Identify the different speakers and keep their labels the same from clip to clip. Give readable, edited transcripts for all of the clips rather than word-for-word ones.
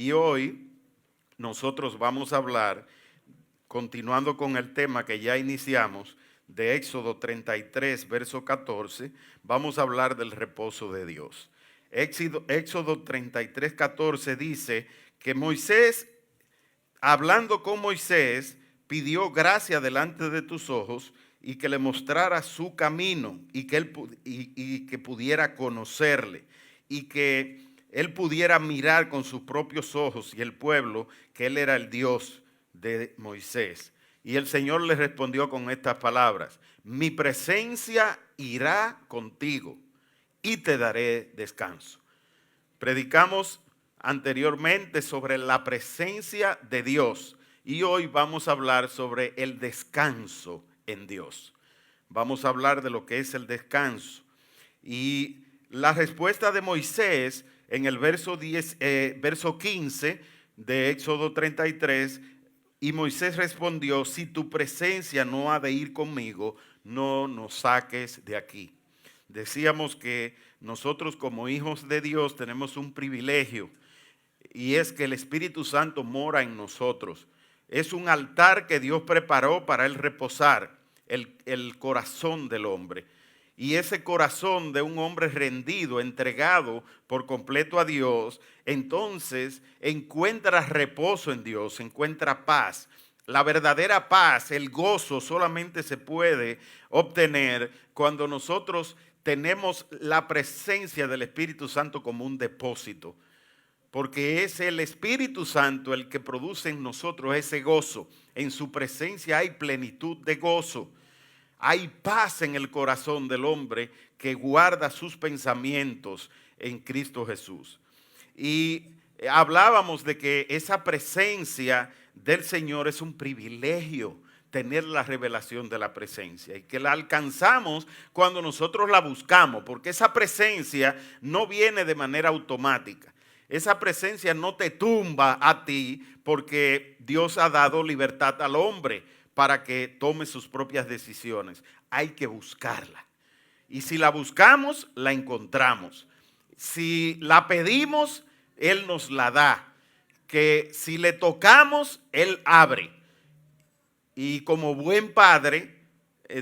Speaker 1: Y hoy nosotros vamos a hablar, continuando con el tema que ya iniciamos, de Éxodo 33, verso 14, vamos a hablar del reposo de Dios. Éxodo 33, 14 dice que Moisés, hablando con Moisés, pidió gracia delante de tus ojos y que le mostrara su camino y que que pudiera conocerle y que él pudiera mirar con sus propios ojos y el pueblo que él era el Dios de Moisés. Y el Señor le respondió con estas palabras: mi presencia irá contigo y te daré descanso. Predicamos anteriormente sobre la presencia de Dios y hoy vamos a hablar sobre el descanso en Dios. Vamos a hablar de lo que es el descanso. Y la respuesta de Moisés en el verso 15 de Éxodo 33, y Moisés respondió: si tu presencia no ha de ir conmigo, no nos saques de aquí. Decíamos que nosotros como hijos de Dios tenemos un privilegio y es que el Espíritu Santo mora en nosotros. Es un altar que Dios preparó para él reposar el corazón del hombre. Y ese corazón de un hombre rendido, entregado por completo a Dios, entonces encuentra reposo en Dios, encuentra paz. La verdadera paz, el gozo, solamente se puede obtener cuando nosotros tenemos la presencia del Espíritu Santo como un depósito, porque es el Espíritu Santo el que produce en nosotros ese gozo. En su presencia hay plenitud de gozo. Hay paz en el corazón del hombre que guarda sus pensamientos en Cristo Jesús. Y hablábamos de que esa presencia del Señor es un privilegio, tener la revelación de la presencia, y que la alcanzamos cuando nosotros la buscamos, porque esa presencia no viene de manera automática. Esa presencia no te tumba a ti porque Dios ha dado libertad al hombre para que tome sus propias decisiones. Hay que buscarla. Y si la buscamos, la encontramos. Si la pedimos, Él nos la da. Que si le tocamos, Él abre. Y como buen padre,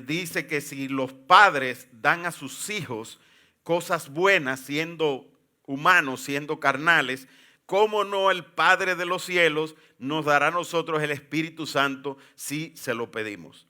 Speaker 1: dice que si los padres dan a sus hijos cosas buenas, siendo humanos, siendo carnales, ¿cómo no el Padre de los cielos nos dará a nosotros el Espíritu Santo si se lo pedimos?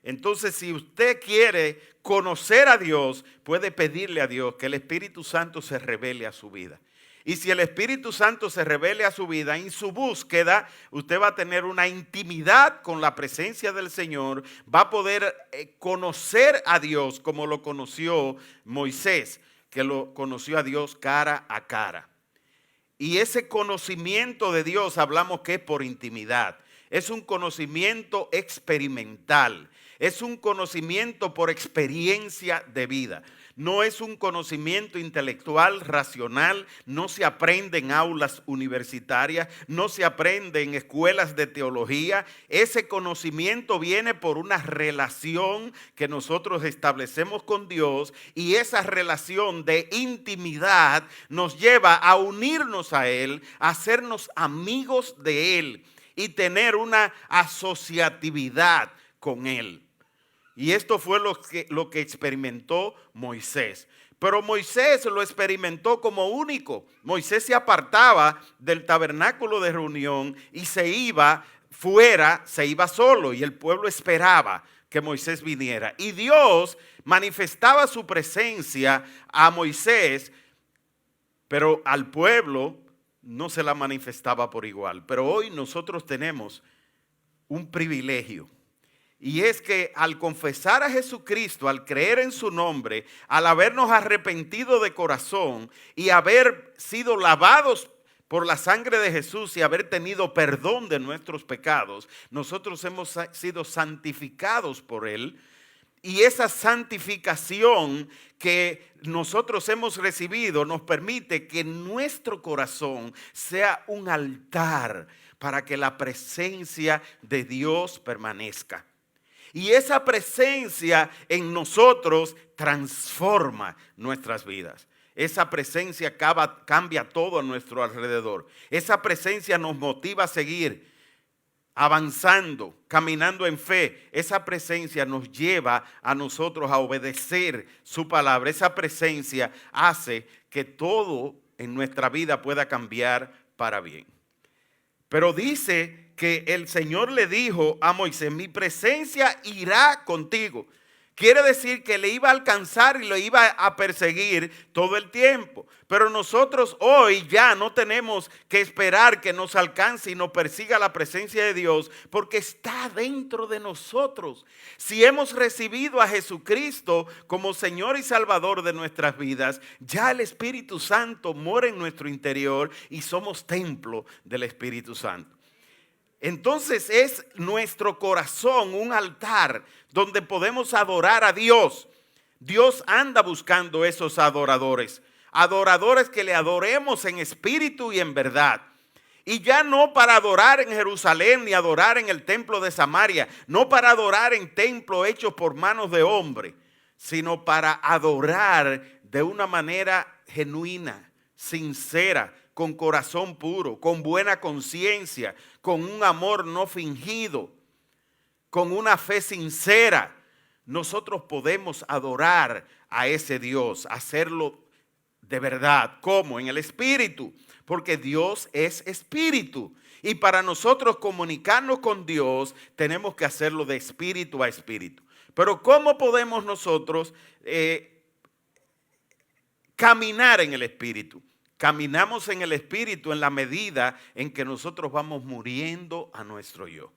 Speaker 1: Entonces, si usted quiere conocer a Dios, puede pedirle a Dios que el Espíritu Santo se revele a su vida. Y si el Espíritu Santo se revele a su vida, en su búsqueda, usted va a tener una intimidad con la presencia del Señor, va a poder conocer a Dios como lo conoció Moisés, que lo conoció a Dios cara a cara. Y ese conocimiento de Dios hablamos que es por intimidad. Es un conocimiento experimental. Es un conocimiento por experiencia de vida. No es un conocimiento intelectual, racional. No se aprende en aulas universitarias. No se aprende en escuelas de teología. Ese conocimiento viene por una relación que nosotros establecemos con Dios. Y esa relación de intimidad nos lleva a unirnos a Él, a hacernos amigos de Él y tener una asociatividad con Él. Y esto fue lo que experimentó Moisés. Pero Moisés lo experimentó como único. Moisés se apartaba del tabernáculo de reunión y se iba fuera, se iba solo, y el pueblo esperaba que Moisés viniera. Y Dios manifestaba su presencia a Moisés, pero al pueblo no se la manifestaba por igual. Pero hoy nosotros tenemos un privilegio. Y es que al confesar a Jesucristo, al creer en su nombre, al habernos arrepentido de corazón y haber sido lavados por la sangre de Jesús y haber tenido perdón de nuestros pecados, nosotros hemos sido santificados por Él. Y esa santificación que nosotros hemos recibido nos permite que nuestro corazón sea un altar para que la presencia de Dios permanezca. Y esa presencia en nosotros transforma nuestras vidas. Esa presencia cambia todo a nuestro alrededor. Esa presencia nos motiva a seguir avanzando, caminando en fe. Esa presencia nos lleva a nosotros a obedecer su palabra. Esa presencia hace que todo en nuestra vida pueda cambiar para bien. Pero dice que el Señor le dijo a Moisés: mi presencia irá contigo. Quiere decir que le iba a alcanzar y lo iba a perseguir todo el tiempo. Pero nosotros hoy ya no tenemos que esperar que nos alcance y nos persiga la presencia de Dios, porque está dentro de nosotros. Si hemos recibido a Jesucristo como Señor y Salvador de nuestras vidas, ya el Espíritu Santo mora en nuestro interior y somos templo del Espíritu Santo. Entonces es nuestro corazón un altar donde podemos adorar a Dios. Dios anda buscando esos adoradores. Adoradores que le adoremos en espíritu y en verdad. Y ya no para adorar en Jerusalén ni adorar en el templo de Samaria. No para adorar en templos hechos por manos de hombre. Sino para adorar de una manera genuina, sincera, con corazón puro, con buena conciencia, con un amor no fingido, con una fe sincera. Nosotros podemos adorar a ese Dios, hacerlo de verdad. ¿Cómo? En el Espíritu, porque Dios es Espíritu. Y para nosotros comunicarnos con Dios tenemos que hacerlo de espíritu a espíritu. Pero ¿cómo podemos nosotros caminar en el Espíritu? Caminamos en el Espíritu en la medida en que nosotros vamos muriendo a nuestro yo.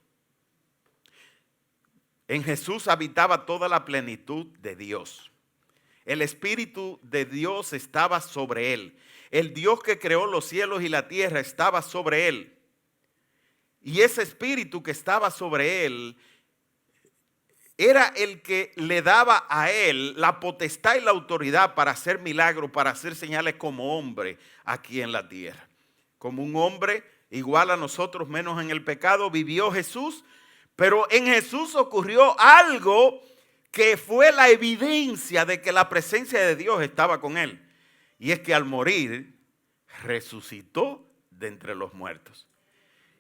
Speaker 1: En Jesús habitaba toda la plenitud de Dios. El Espíritu de Dios estaba sobre él. El Dios que creó los cielos y la tierra estaba sobre él. Y ese Espíritu que estaba sobre él era el que le daba a él la potestad y la autoridad para hacer milagros, para hacer señales como hombre aquí en la tierra. Como un hombre igual a nosotros, menos en el pecado, vivió Jesús. Pero en Jesús ocurrió algo que fue la evidencia de que la presencia de Dios estaba con él. Y es que al morir, resucitó de entre los muertos.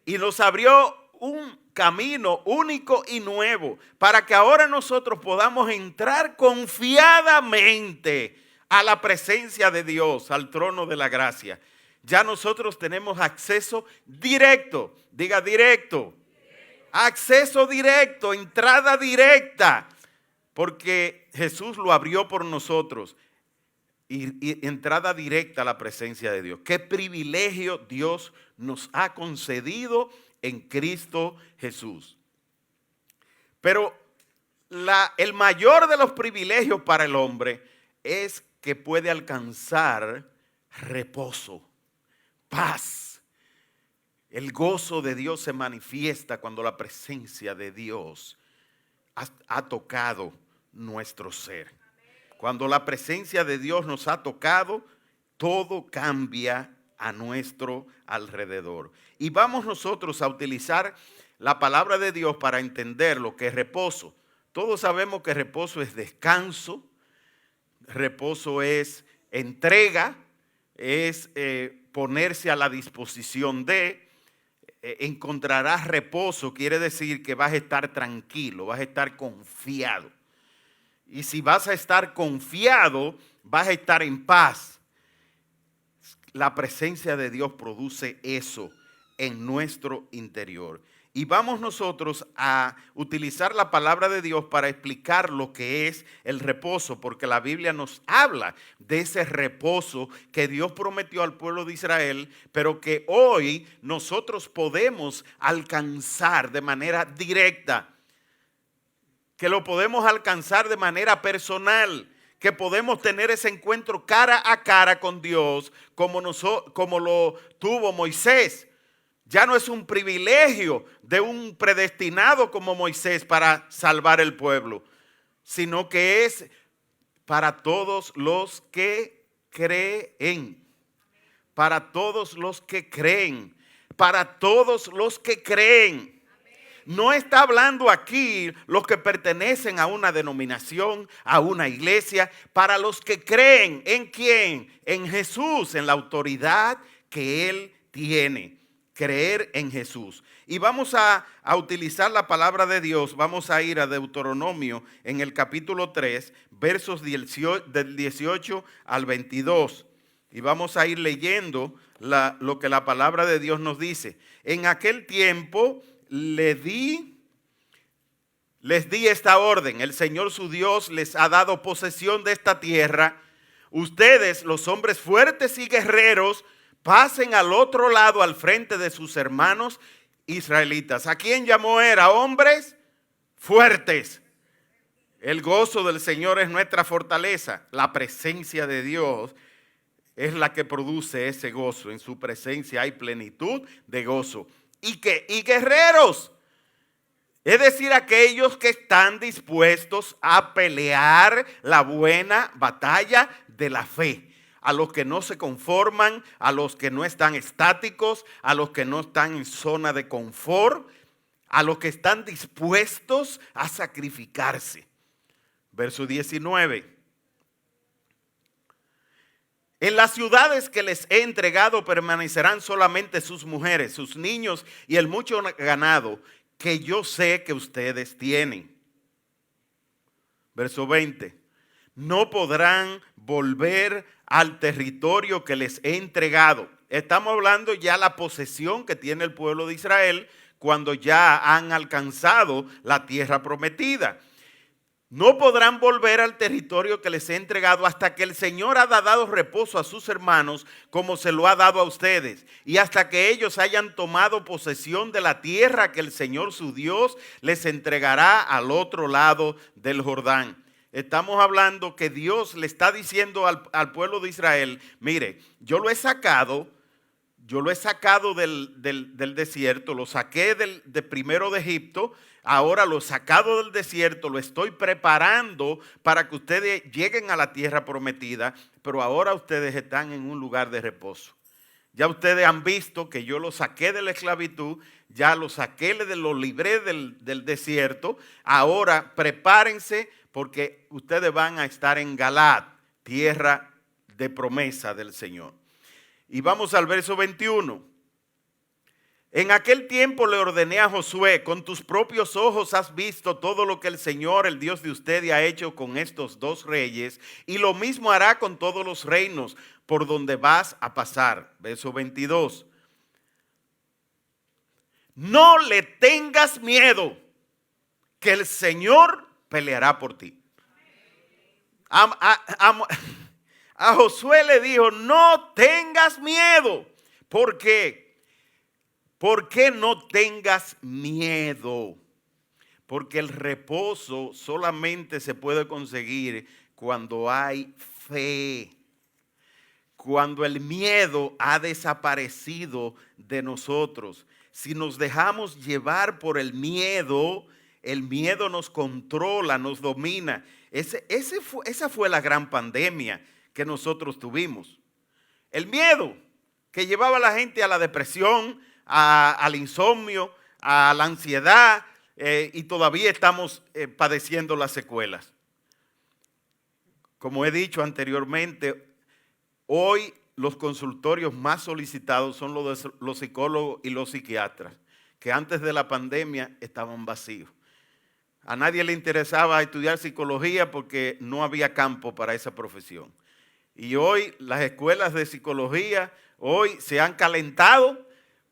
Speaker 1: Y nos abrió un camino único y nuevo para que ahora nosotros podamos entrar confiadamente a la presencia de Dios, al trono de la gracia. Ya nosotros tenemos acceso directo, diga directo, acceso directo, entrada directa, porque Jesús lo abrió por nosotros y entrada directa a la presencia de Dios. Qué privilegio Dios nos ha concedido en Cristo Jesús. Pero el mayor de los privilegios para el hombre es que puede alcanzar reposo, paz. El gozo de Dios se manifiesta cuando la presencia de Dios ha tocado nuestro ser. Cuando la presencia de Dios nos ha tocado, todo cambia a nuestro alrededor. Y vamos nosotros a utilizar la palabra de Dios para entender lo que es reposo. Todos sabemos que reposo es descanso, reposo es entrega, es ponerse a la disposición de. Encontrarás reposo, quiere decir que vas a estar tranquilo, vas a estar confiado. Y si vas a estar confiado, vas a estar en paz. La presencia de Dios produce eso en nuestro interior. Y vamos nosotros a utilizar la palabra de Dios para explicar lo que es el reposo, porque la Biblia nos habla de ese reposo que Dios prometió al pueblo de Israel, pero que hoy nosotros podemos alcanzar de manera directa, que lo podemos alcanzar de manera personal, que podemos tener ese encuentro cara a cara con Dios como lo tuvo Moisés. Ya no es un privilegio de un predestinado como Moisés para salvar el pueblo, sino que es para todos los que creen. Para todos los que creen. Para todos los que creen. No está hablando aquí los que pertenecen a una denominación, a una iglesia, para los que creen en quién, en Jesús, en la autoridad que Él tiene. Creer en Jesús. Y vamos a utilizar la palabra de Dios. Vamos a ir a Deuteronomio en el capítulo 3, versos del 18 al 22. Y vamos a ir leyendo lo que la palabra de Dios nos dice. En aquel tiempo les di esta orden. El Señor su Dios les ha dado posesión de esta tierra. Ustedes, los hombres fuertes y guerreros, pasen al otro lado, al frente de sus hermanos israelitas. ¿A quién llamó a hombres fuertes? El gozo del Señor es nuestra fortaleza. La presencia de Dios es la que produce ese gozo. En su presencia hay plenitud de gozo. Y guerreros, es decir, aquellos que están dispuestos a pelear la buena batalla de la fe. A los que no se conforman, a los que no están estáticos, a los que no están en zona de confort, a los que están dispuestos a sacrificarse. Verso 19. En las ciudades que les he entregado permanecerán solamente sus mujeres, sus niños y el mucho ganado que yo sé que ustedes tienen. Verso 20. No podrán volver al territorio que les he entregado. Estamos hablando ya de la posesión que tiene el pueblo de Israel cuando ya han alcanzado la tierra prometida. No podrán volver al territorio que les he entregado hasta que el Señor haya dado reposo a sus hermanos como se lo ha dado a ustedes, y hasta que ellos hayan tomado posesión de la tierra que el Señor su Dios les entregará al otro lado del Jordán. Estamos hablando que Dios le está diciendo al pueblo de Israel, mire, yo lo he sacado del desierto, lo saqué primero de Egipto, ahora lo he sacado del desierto, lo estoy preparando para que ustedes lleguen a la tierra prometida, pero ahora ustedes están en un lugar de reposo. Ya ustedes han visto que yo lo saqué de la esclavitud, ya lo saqué, lo libré del desierto, ahora prepárense porque ustedes van a estar en Galaad, tierra de promesa del Señor. Y vamos al verso 21. En aquel tiempo le ordené a Josué, con tus propios ojos has visto todo lo que el Señor, el Dios de ustedes, ha hecho con estos dos reyes, y lo mismo hará con todos los reinos por donde vas a pasar. Verso 22. No le tengas miedo, que el Señor peleará por ti. A Josué le dijo, no tengas miedo. ¿Por qué? ¿Por qué no tengas miedo? Porque el reposo solamente se puede conseguir cuando hay fe. Cuando el miedo ha desaparecido de nosotros. Si nos dejamos llevar por el miedo nos controla, nos domina. Esa fue la gran pandemia que nosotros tuvimos. El miedo que llevaba a la gente a la depresión, al insomnio, a la ansiedad, y todavía estamos padeciendo las secuelas. Como he dicho anteriormente, hoy los consultorios más solicitados son los psicólogos y los psiquiatras, que antes de la pandemia estaban vacíos. A nadie le interesaba estudiar psicología porque no había campo para esa profesión. Y hoy las escuelas de psicología hoy se han calentado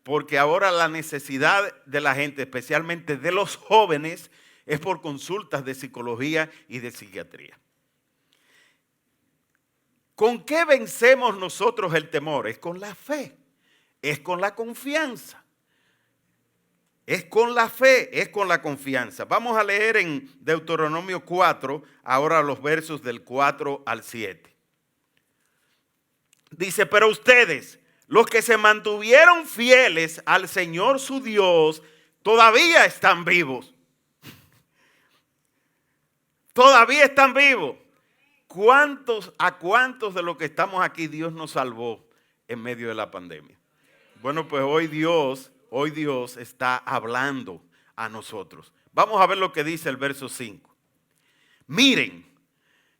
Speaker 1: porque ahora la necesidad de la gente, especialmente de los jóvenes, es por consultas de psicología y de psiquiatría. ¿Con qué vencemos nosotros el temor? Es con la fe, es con la confianza. Es con la fe, es con la confianza. Vamos a leer en Deuteronomio 4, ahora los versos del 4 al 7. Dice, pero ustedes, los que se mantuvieron fieles al Señor su Dios, todavía están vivos. Todavía están vivos. ¿A cuántos de los que estamos aquí Dios nos salvó en medio de la pandemia? Bueno, pues hoy Dios está hablando a nosotros. Vamos a ver lo que dice el verso 5. Miren,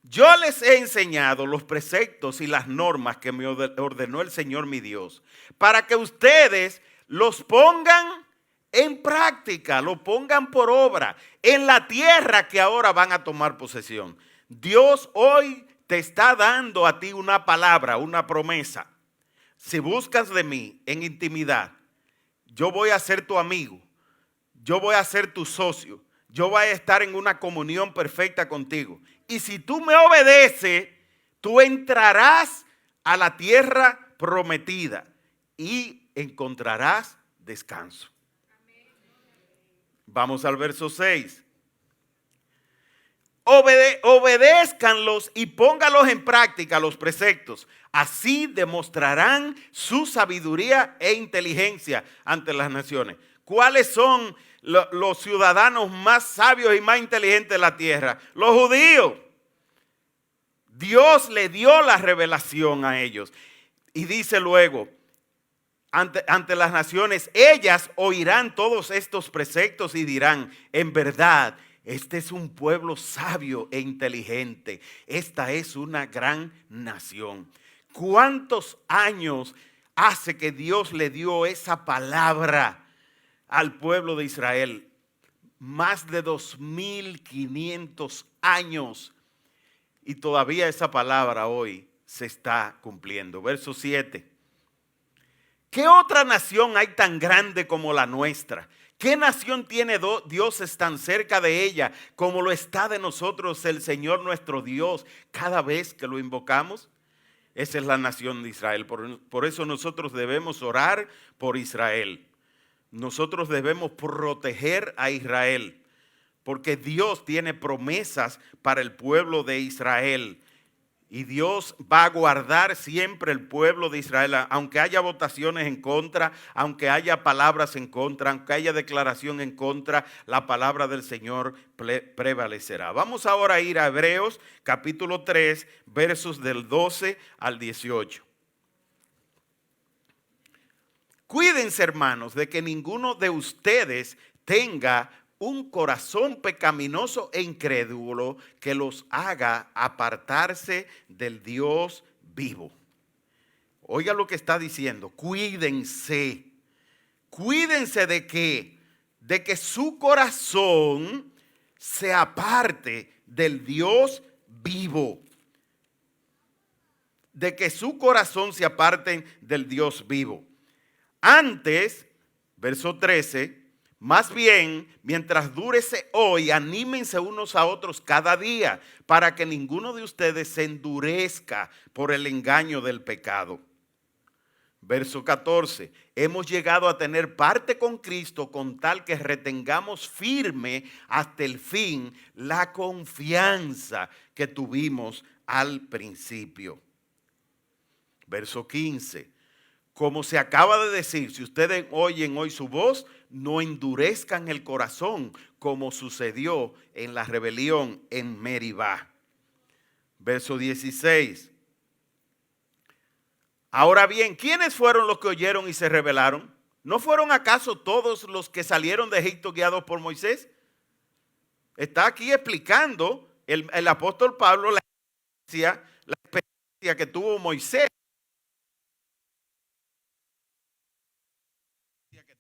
Speaker 1: yo les he enseñado los preceptos y las normas que me ordenó el Señor mi Dios, para que ustedes los pongan en práctica, lo pongan por obra en la tierra que ahora van a tomar posesión. Dios hoy te está dando a ti una palabra, una promesa. Si buscas de mí en intimidad, yo voy a ser tu amigo, yo voy a ser tu socio, yo voy a estar en una comunión perfecta contigo. Y si tú me obedeces, tú entrarás a la tierra prometida y encontrarás descanso. Vamos al verso 6. Obedézcanlos y póngalos en práctica los preceptos. Así demostrarán su sabiduría e inteligencia ante las naciones. ¿Cuáles son los ciudadanos más sabios y más inteligentes de la tierra? Los judíos. Dios le dio la revelación a ellos. Y dice luego, ante las naciones, ellas oirán todos estos preceptos y dirán, en verdad, este es un pueblo sabio e inteligente. Esta es una gran nación. ¿Cuántos años hace que Dios le dio esa palabra al pueblo de Israel? Más de 2500 años. Y todavía esa palabra hoy se está cumpliendo. Verso 7. ¿Qué otra nación hay tan grande como la nuestra? ¿Qué nación tiene dioses tan cerca de ella como lo está de nosotros el Señor nuestro Dios cada vez que lo invocamos? Esa es la nación de Israel. Por eso nosotros debemos orar por Israel. Nosotros debemos proteger a Israel, porque Dios tiene promesas para el pueblo de Israel. Y Dios va a guardar siempre el pueblo de Israel, aunque haya votaciones en contra, aunque haya palabras en contra, aunque haya declaración en contra, la palabra del Señor prevalecerá. Vamos ahora a ir a Hebreos capítulo 3, versos del 12 al 18. Cuídense, hermanos, de que ninguno de ustedes tenga un corazón pecaminoso e incrédulo que los haga apartarse del Dios vivo. Oiga lo que está diciendo, cuídense. Cuídense de qué? De que su corazón se aparte del Dios vivo. De que su corazón se aparte del Dios vivo. Antes, verso 13, más bien, mientras dure ese hoy, anímense unos a otros cada día para que ninguno de ustedes se endurezca por el engaño del pecado. Verso 14, hemos llegado a tener parte con Cristo con tal que retengamos firme hasta el fin la confianza que tuvimos al principio. Verso 15, como se acaba de decir, si ustedes oyen hoy su voz, no endurezcan el corazón como sucedió en la rebelión en Meribá. Verso 16. Ahora bien, ¿quiénes fueron los que oyeron y se rebelaron? ¿No fueron acaso todos los que salieron de Egipto guiados por Moisés? Está aquí explicando el apóstol Pablo la experiencia que tuvo Moisés.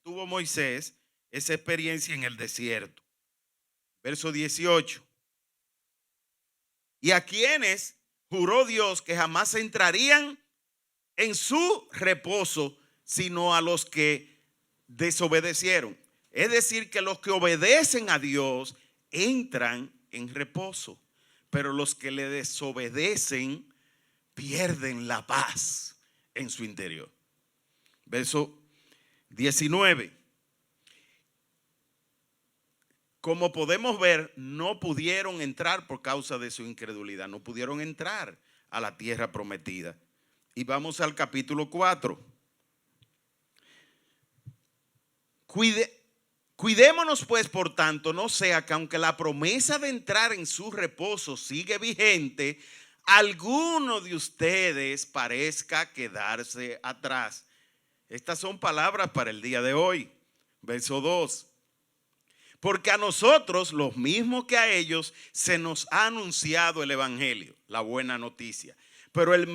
Speaker 1: Tuvo Moisés esa experiencia en el desierto. Verso 18. Y a quienes juró Dios que jamás entrarían en su reposo, sino a los que desobedecieron. Es decir, que los que obedecen a Dios entran en reposo, pero los que le desobedecen pierden la paz en su interior. Verso 19. Como podemos ver, no pudieron entrar por causa de su incredulidad. No pudieron entrar a la tierra prometida. Y vamos al capítulo 4. Cuidémonos pues, por tanto, no sea que aunque la promesa de entrar en su reposo sigue vigente, alguno de ustedes parezca quedarse atrás. Estas son palabras para el día de hoy. Verso 2. Porque a nosotros, los mismos que a ellos, se nos ha anunciado el evangelio, la buena noticia. Pero el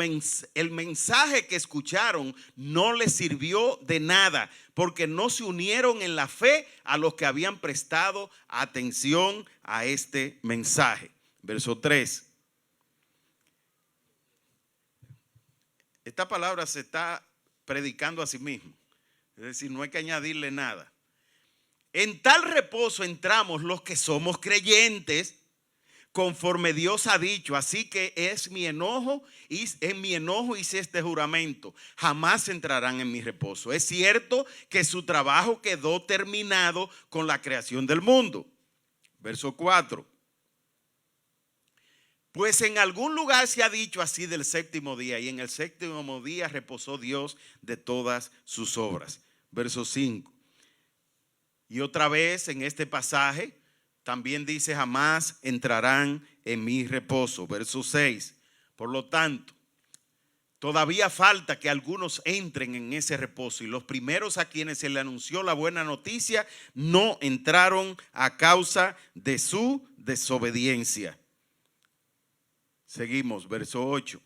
Speaker 1: mensaje que escucharon no les sirvió de nada, porque no se unieron en la fe a los que habían prestado atención a este mensaje. Verso 3. Esta palabra se está predicando a sí mismo. Es decir, no hay que añadirle nada. En tal reposo entramos los que somos creyentes, conforme Dios ha dicho. Así que es mi enojo, y en mi enojo hice este juramento: jamás entrarán en mi reposo. Es cierto que su trabajo quedó terminado con la creación del mundo. Verso 4. Pues en algún lugar se ha dicho así del séptimo día, y en el séptimo día reposó Dios de todas sus obras. Verso 5. Y otra vez en este pasaje también dice: jamás entrarán en mi reposo. Verso 6. Por lo tanto, todavía falta que algunos entren en ese reposo, y los primeros a quienes se le anunció la buena noticia no entraron a causa de su desobediencia. Seguimos, verso 8.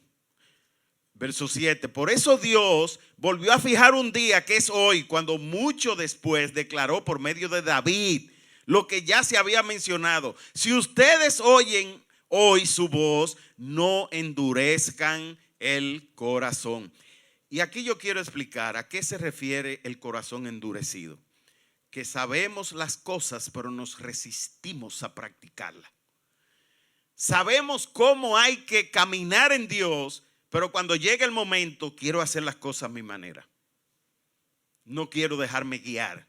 Speaker 1: Verso 7. Por eso Dios volvió a fijar un día, que es hoy, cuando mucho después declaró por medio de David lo que ya se había mencionado: si ustedes oyen hoy su voz, no endurezcan el corazón. Y aquí yo quiero explicar a qué se refiere el corazón endurecido. Que sabemos las cosas, pero nos resistimos a practicarlas. Sabemos cómo hay que caminar en Dios, pero cuando llega el momento, quiero hacer las cosas a mi manera. No quiero dejarme guiar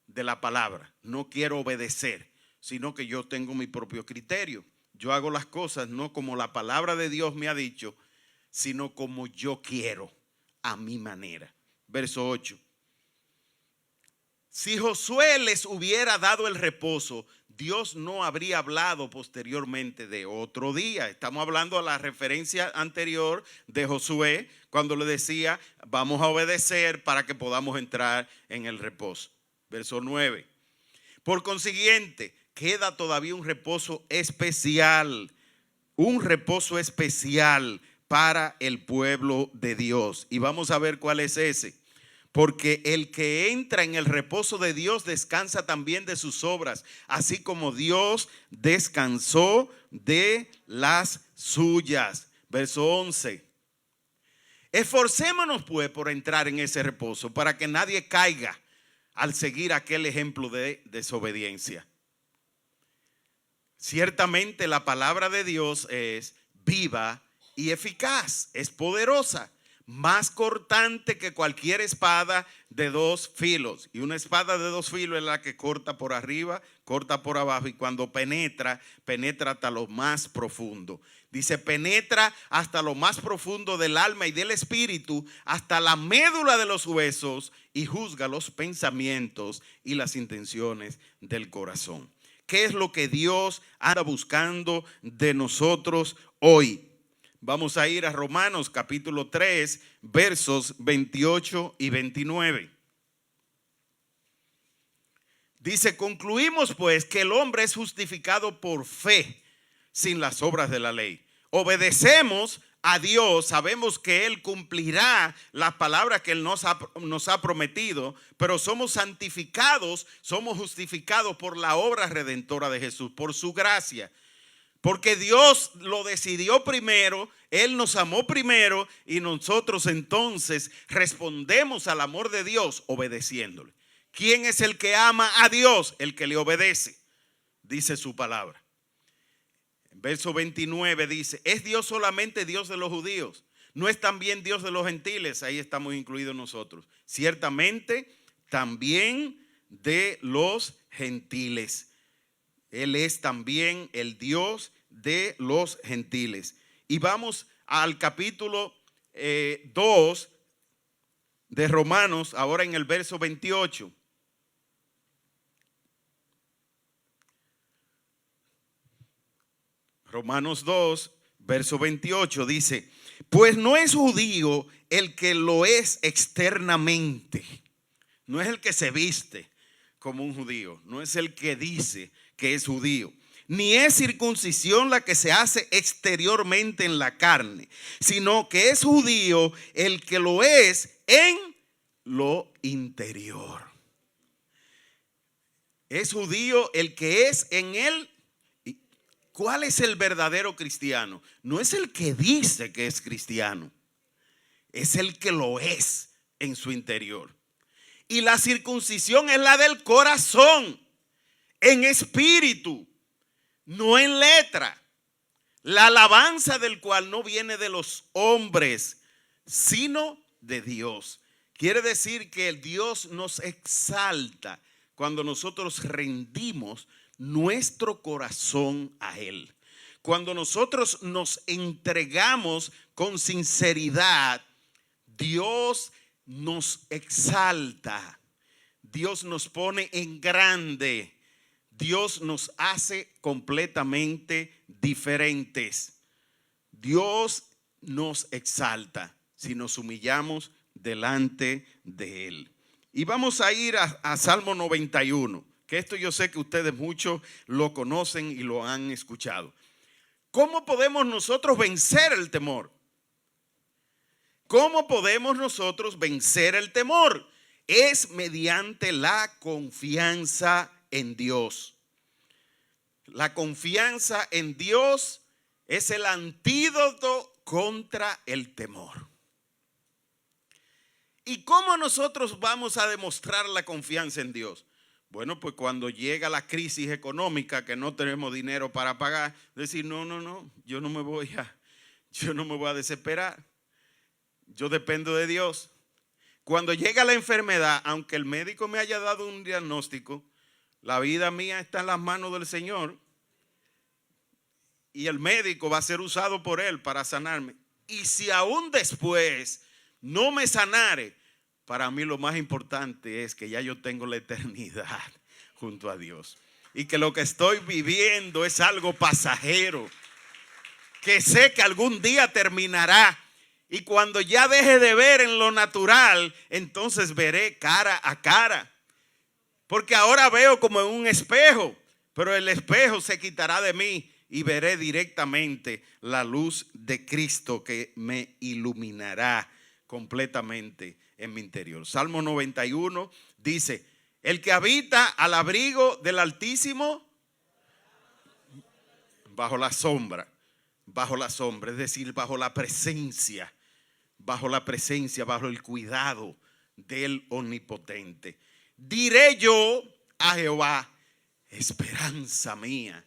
Speaker 1: de la palabra. No quiero obedecer, sino que yo tengo mi propio criterio. Yo hago las cosas no como la palabra de Dios me ha dicho, sino como yo quiero, a mi manera. Verso 8. Si Josué les hubiera dado el reposo, Dios no habría hablado posteriormente de otro día. Estamos hablando a la referencia anterior de Josué, cuando le decía: vamos a obedecer para que podamos entrar en el reposo. Verso 9. Por consiguiente, queda todavía un reposo especial para el pueblo de Dios. Y vamos a ver cuál es ese. Porque el que entra en el reposo de Dios descansa también de sus obras, así como Dios descansó de las suyas. Verso 11. Esforcémonos pues por entrar en ese reposo, para que nadie caiga al seguir aquel ejemplo de desobediencia. Ciertamente la palabra de Dios es viva y eficaz, es poderosa, más cortante que cualquier espada de dos filos. Y una espada de dos filos es la que corta por arriba, corta por abajo, y cuando penetra, penetra hasta lo más profundo. Dice: penetra hasta lo más profundo del alma y del espíritu, hasta la médula de los huesos, y juzga los pensamientos y las intenciones del corazón. ¿Qué es lo que Dios anda buscando de nosotros hoy? Vamos a ir a Romanos capítulo 3, versos 28 y 29. Dice: concluimos pues que el hombre es justificado por fe, sin las obras de la ley. Obedecemos a Dios, sabemos que Él cumplirá las palabras que Él nos ha prometido, pero somos santificados, somos justificados por la obra redentora de Jesús, por su gracia. Porque Dios lo decidió primero, Él nos amó primero, y nosotros entonces respondemos al amor de Dios obedeciéndole. ¿Quién es el que ama a Dios? El que le obedece, dice su palabra. En verso 29 dice: ¿es Dios solamente Dios de los judíos? ¿No es también Dios de los gentiles? Ahí estamos incluidos nosotros. Ciertamente también de los gentiles. Él es también el Dios de los gentiles. Y vamos al capítulo 2 de Romanos, ahora en el verso 28. Romanos 2, verso 28 dice: pues no es judío el que lo es externamente, no es el que se viste, como un judío, no es el que dice que es judío. Ni es circuncisión la que se hace exteriormente en la carne, sino que es judío el que lo es en lo interior. Es judío el que es en él. ¿Cuál es el verdadero cristiano? No es el que dice que es cristiano, es el que lo es en su interior. Y la circuncisión es la del corazón, en espíritu, no en letra. La alabanza del cual no viene de los hombres, sino de Dios. Quiere decir que el Dios nos exalta cuando nosotros rendimos nuestro corazón a Él. Cuando nosotros nos entregamos con sinceridad, Dios nos exalta. Dios nos pone en grande. Dios nos hace completamente diferentes. Dios nos exalta si nos humillamos delante de Él. Y vamos a ir a Salmo 91, que esto yo sé que ustedes muchos lo conocen y lo han escuchado. ¿Cómo podemos nosotros vencer el temor? ¿Cómo podemos nosotros vencer el temor? Es mediante la confianza en Dios. La confianza en Dios es el antídoto contra el temor. ¿Y cómo nosotros vamos a demostrar la confianza en Dios? Bueno, pues cuando llega la crisis económica que no tenemos dinero para pagar, decir, no, yo no me voy a desesperar. Yo dependo de Dios. Cuando llega la enfermedad, aunque el médico me haya dado un diagnóstico, la vida mía está en las manos del Señor y el médico va a ser usado por Él para sanarme. Y si aún después no me sanare, para mí lo más importante es que ya yo tengo la eternidad junto a Dios y que lo que estoy viviendo es algo pasajero, que sé que algún día terminará. Y cuando ya deje de ver en lo natural, entonces veré cara a cara. Porque ahora veo como en un espejo, pero el espejo se quitará de mí y veré directamente la luz de Cristo que me iluminará completamente en mi interior. Salmo 91 dice, el que habita al abrigo del Altísimo, bajo la sombra, es decir, bajo la presencia, bajo el cuidado del Omnipotente. Diré yo a Jehová, esperanza mía,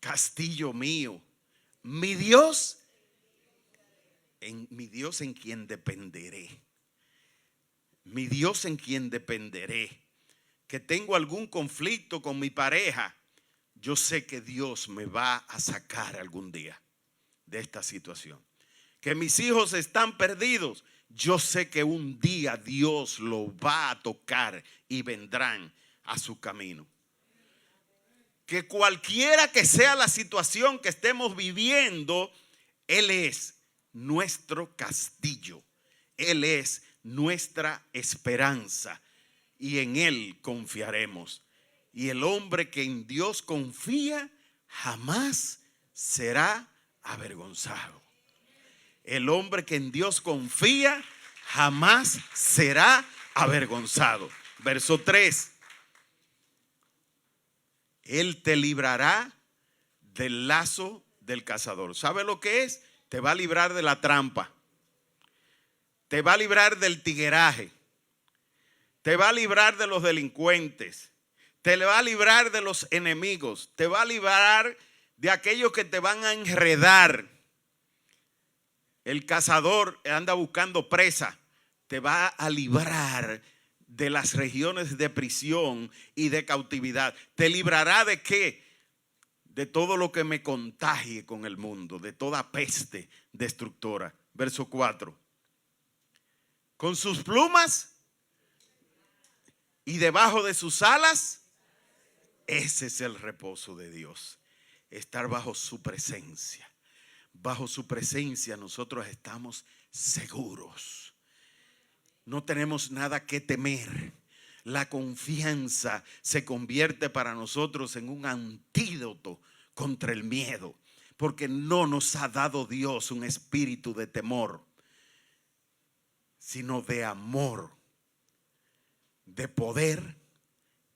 Speaker 1: castillo mío, mi Dios en quien dependeré. Mi Dios en quien dependeré. Que tengo algún conflicto con mi pareja, yo sé que Dios me va a sacar algún día de esta situación. Que mis hijos están perdidos, yo sé que un día Dios lo va a tocar y vendrán a su camino. Que cualquiera que sea la situación que estemos viviendo, Él es nuestro castillo. Él es nuestra esperanza y en Él confiaremos. Y el hombre que en Dios confía jamás será avergonzado. El hombre que en Dios confía jamás será avergonzado. Verso 3. Él te librará del lazo del cazador. ¿Sabe lo que es? Te va a librar de la trampa. Te va a librar del tigueraje. Te va a librar de los delincuentes. Te va a librar de los enemigos. Te va a librar de aquellos que te van a enredar. El cazador anda buscando presa. Te va a librar de las regiones de prisión y de cautividad. ¿Te librará de qué? De todo lo que me contagie con el mundo, de toda peste destructora. Verso 4. Con sus plumas y debajo de sus alas, ese es el reposo de Dios. Estar bajo su presencia. Bajo su presencia nosotros estamos seguros. No tenemos nada que temer. La confianza se convierte para nosotros en un antídoto contra el miedo, porque no nos ha dado Dios un espíritu de temor, sino de amor, de poder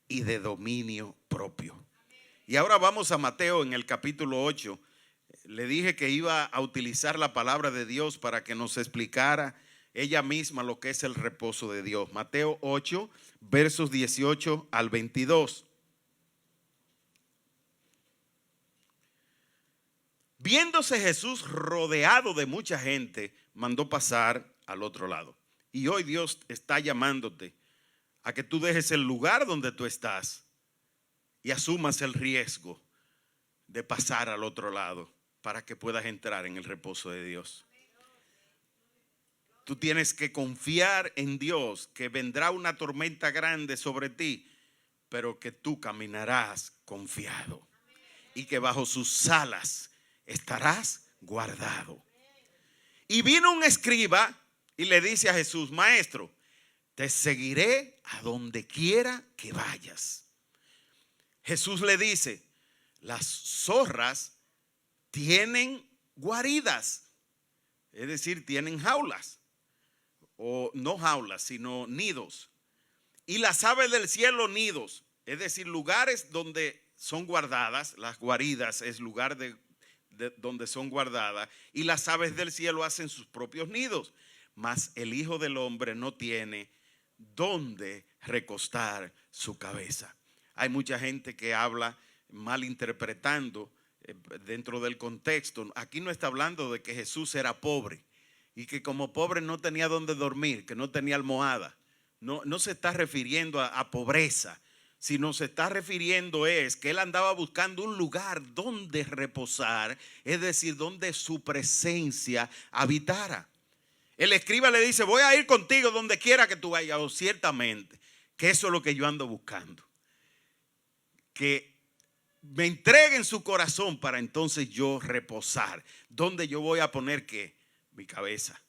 Speaker 1: y de dominio propio. Y ahora vamos a Mateo en el capítulo 8. Le dije que iba a utilizar la palabra de Dios para que nos explicara ella misma lo que es el reposo de Dios. Mateo 8, versos 18 al 22. Viéndose Jesús rodeado de mucha gente, mandó pasar al otro lado. Y hoy Dios está llamándote a que tú dejes el lugar donde tú estás y asumas el riesgo de pasar al otro lado para que puedas entrar en el reposo de Dios. Tú tienes que confiar en Dios, que vendrá una tormenta grande sobre ti, pero que tú caminarás confiado y que bajo sus alas estarás guardado. Y vino un escriba y le dice a Jesús: Maestro, te seguiré a donde quiera que vayas. Jesús le dice: las zorras tienen guaridas, es decir, tienen jaulas, o no jaulas, sino nidos. Y las aves del cielo nidos, es decir, lugares donde son guardadas. Las guaridas es lugar de donde son guardadas. Y las aves del cielo hacen sus propios nidos. Mas el Hijo del Hombre no tiene dónde recostar su cabeza. Hay mucha gente que habla malinterpretando dentro del contexto. Aquí no está hablando de que Jesús era pobre y que como pobre no tenía dónde dormir, que no tenía almohada. No se está refiriendo a pobreza, sino se está refiriendo es que él andaba buscando un lugar donde reposar, es decir, donde su presencia habitara. El escriba le dice: voy a ir contigo donde quiera que tú vayas. O ciertamente que eso es lo que yo ando buscando, que me entreguen su corazón para entonces yo reposar. ¿Dónde yo voy a poner qué? Mi cabeza.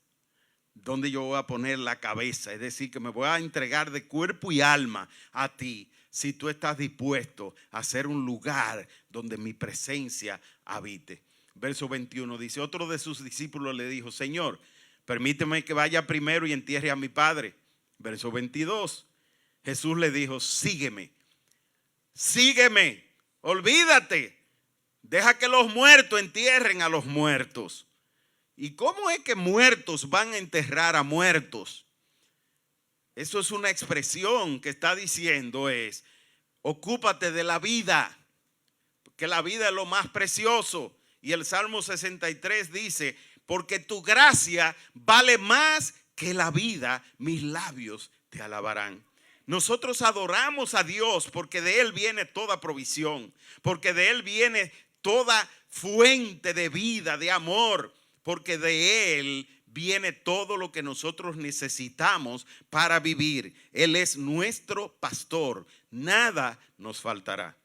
Speaker 1: ¿Dónde yo voy a poner la cabeza? Es decir, que me voy a entregar de cuerpo y alma a ti, si tú estás dispuesto a hacer un lugar donde mi presencia habite. Verso 21 dice: otro de sus discípulos le dijo: Señor, permíteme que vaya primero y entierre a mi padre. Verso 22, Jesús le dijo: sígueme, sígueme, olvídate, deja que los muertos entierren a los muertos. ¿Y cómo es que muertos van a enterrar a muertos? Eso es una expresión que está diciendo es: ocúpate de la vida, que la vida es lo más precioso. Y el Salmo 63 dice: porque tu gracia vale más que la vida, mis labios te alabarán. Nosotros adoramos a Dios porque de Él viene toda provisión, porque de Él viene toda fuente de vida, de amor, porque de Él viene todo lo que nosotros necesitamos para vivir. Él es nuestro pastor, nada nos faltará.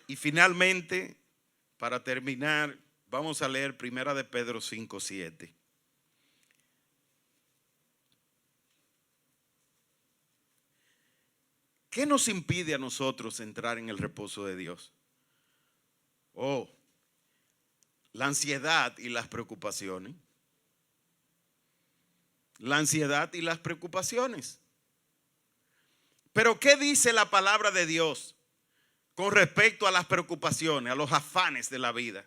Speaker 1: Y finalmente, para terminar, vamos a leer 1 Pedro 5:7. ¿Qué nos impide a nosotros entrar en el reposo de Dios? La ansiedad y las preocupaciones. La ansiedad y las preocupaciones. Pero ¿qué dice la palabra de Dios con respecto a las preocupaciones, a los afanes de la vida?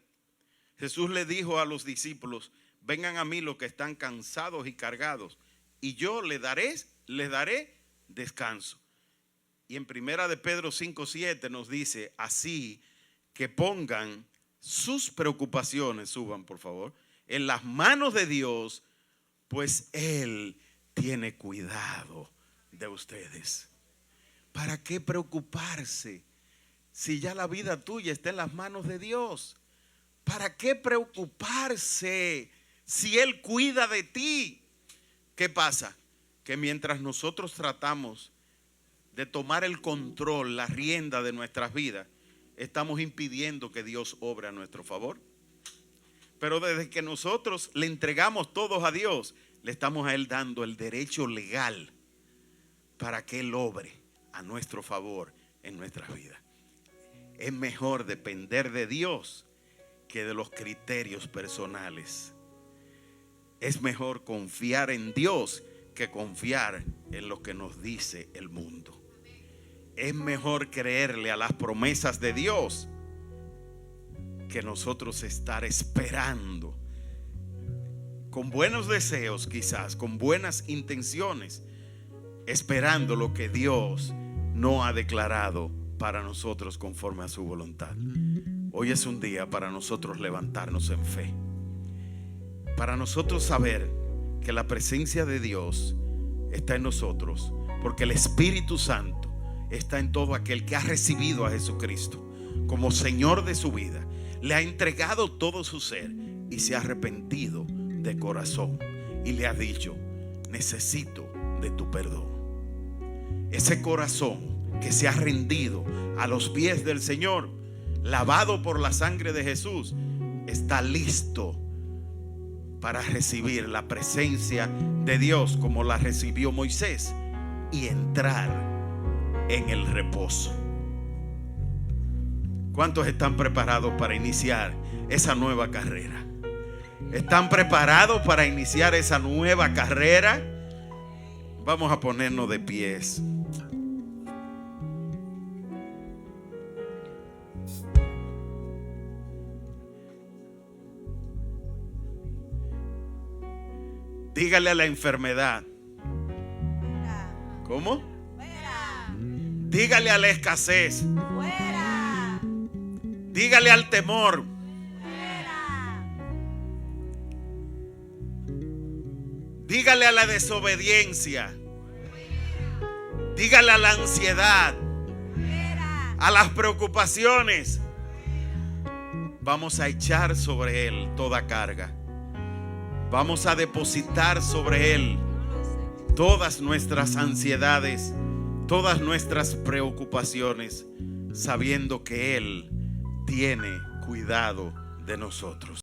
Speaker 1: Jesús le dijo a los discípulos: vengan a mí los que están cansados y cargados, y yo les daré descanso. Y en 1 Pedro 5:7 nos dice: así que pongan sus preocupaciones, suban por favor, en las manos de Dios, pues Él tiene cuidado de ustedes. ¿Para qué preocuparse si ya la vida tuya está en las manos de Dios? ¿Para qué preocuparse si Él cuida de ti? ¿Qué pasa? Que mientras nosotros tratamos de tomar el control, la rienda de nuestras vidas, estamos impidiendo que Dios obre a nuestro favor. Pero desde que nosotros le entregamos todos a Dios, le estamos a Él dando el derecho legal para que Él obre a nuestro favor en nuestras vidas. Es mejor depender de Dios que de los criterios personales. Es mejor confiar en Dios que confiar en lo que nos dice el mundo. Es mejor creerle a las promesas de Dios que nosotros estar esperando con buenos deseos, quizás con buenas intenciones, esperando lo que Dios no ha declarado para nosotros conforme a su voluntad. Hoy es un día para nosotros levantarnos en fe, para nosotros saber que la presencia de Dios está en nosotros, porque el Espíritu Santo está en todo aquel que ha recibido a Jesucristo como Señor de su vida, le ha entregado todo su ser y se ha arrepentido de corazón y le ha dicho: necesito de tu perdón. Ese corazón que se ha rendido a los pies del Señor, lavado por la sangre de Jesús, está listo para recibir la presencia de Dios como la recibió Moisés y entrar en el reposo. ¿Cuántos están preparados para iniciar esa nueva carrera? ¿Están preparados para iniciar esa nueva carrera? Vamos a ponernos de pies. Dígale a la enfermedad. ¿Cómo? Dígale a la escasez. Dígale al temor. Dígale a la desobediencia. Dígale a la ansiedad. A las preocupaciones. Vamos a echar sobre Él toda carga. Vamos a depositar sobre Él todas nuestras ansiedades, todas nuestras preocupaciones, sabiendo que Él tiene cuidado de nosotros.